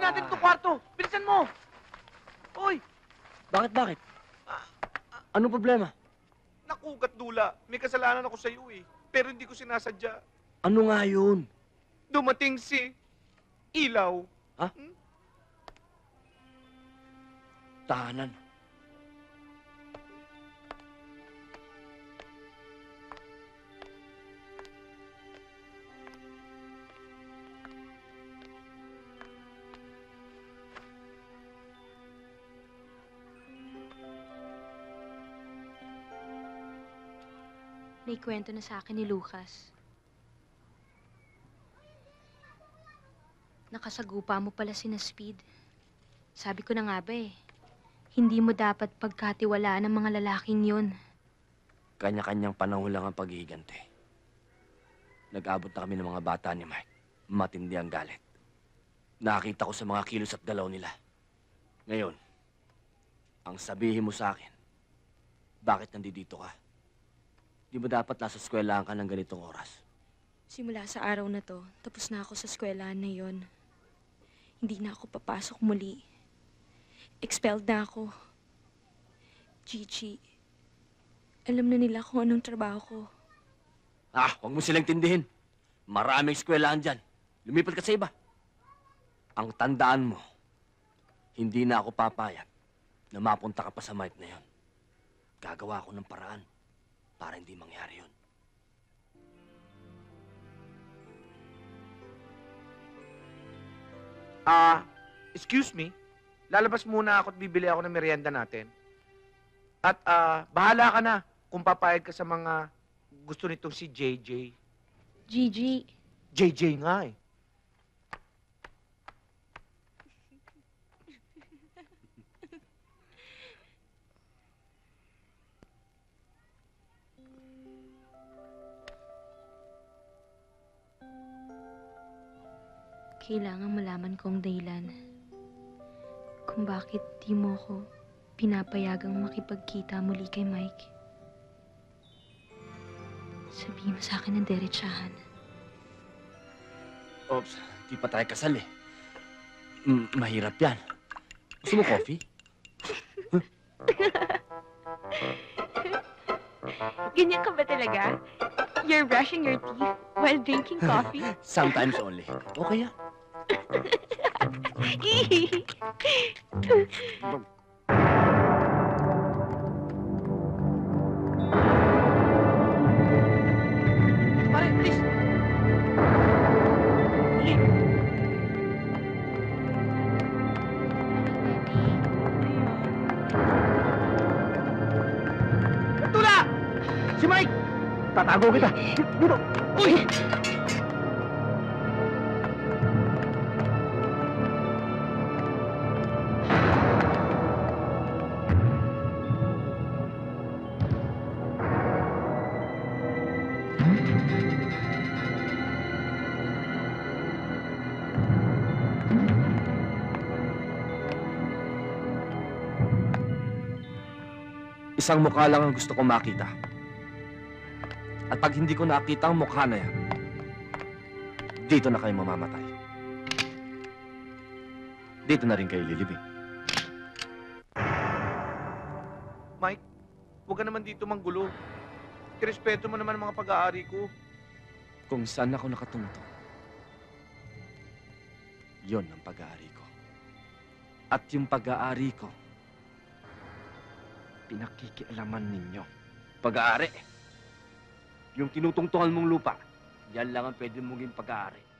Ayusin natin itong kwarto. Bilisan mo. Uy! Bakit? Anong problema? Nakugat, Dula. May kasalanan ako sa iyo eh. Pero hindi ko sinasadya. Ano nga yun? Dumating si Ilaw. Ha? Tahanan. May kwento na sa akin ni Lucas. Nakasagupa mo pala si Speed. Sabi ko na nga ba eh, hindi mo dapat pagkatiwalaan ng mga lalaking yun. Kanya-kanyang panahon lang ang paghihiganti. Nag-abot na kami ng mga bata ni Mike. Matindi ang galit. Nakakita ko sa mga kilos at galaw nila. Ngayon, ang sabihin mo sa akin, bakit nandito ka? Di ba dapat nasa eskwelahan ka ng ganitong oras? Simula sa araw na to, tapos na ako sa eskwelahan na yon. Hindi na ako papasok muli. Expelled na ako. Gigi, alam na nila kung anong trabaho ko. Huwag mo silang tindihin. Maraming eskwelahan dyan. Lumipat ka sa iba. Ang tandaan mo, hindi na ako papayag na mapunta ka pa sa Mike na yon. Gagawa ako ng paraan para hindi mangyari yun. Excuse me. Lalabas muna ako at bibili ako ng merienda natin. At bahala ka na kung papayag ka sa mga gusto nitong si JJ. Gigi, JJ nga eh. kailangan malaman ko ang dahilan kung bakit di mo ko pinapayagang makipagkita muli kay Mike. Sabihin mo sa akin ng diretsahan. Oops, di pa tayo kasal eh. Mahirap yan. Gusto mo coffee? Ganyan ka ba talaga? You're brushing your teeth while drinking coffee? Sometimes only. Okay yan. Pare, please. Tula! Si Mike! Tatago kita. Dito. Uy! Isang mukha lang ang gusto kong makita. At pag hindi ko nakita ang mukha na yan, dito na kayo mamamatay. Dito na rin kayo lilibing. Mike, huwag ka naman dito manggulo. Irespeto mo naman ang mga pag-aari ko. Kung saan ako nakatungtong, yon ang pag-aari ko. At yung pag-aari ko, pinakikialaman ninyo. Pag-aari. Yung tinutungtungan mong lupa, yan lang ang pwede mong pag-aari.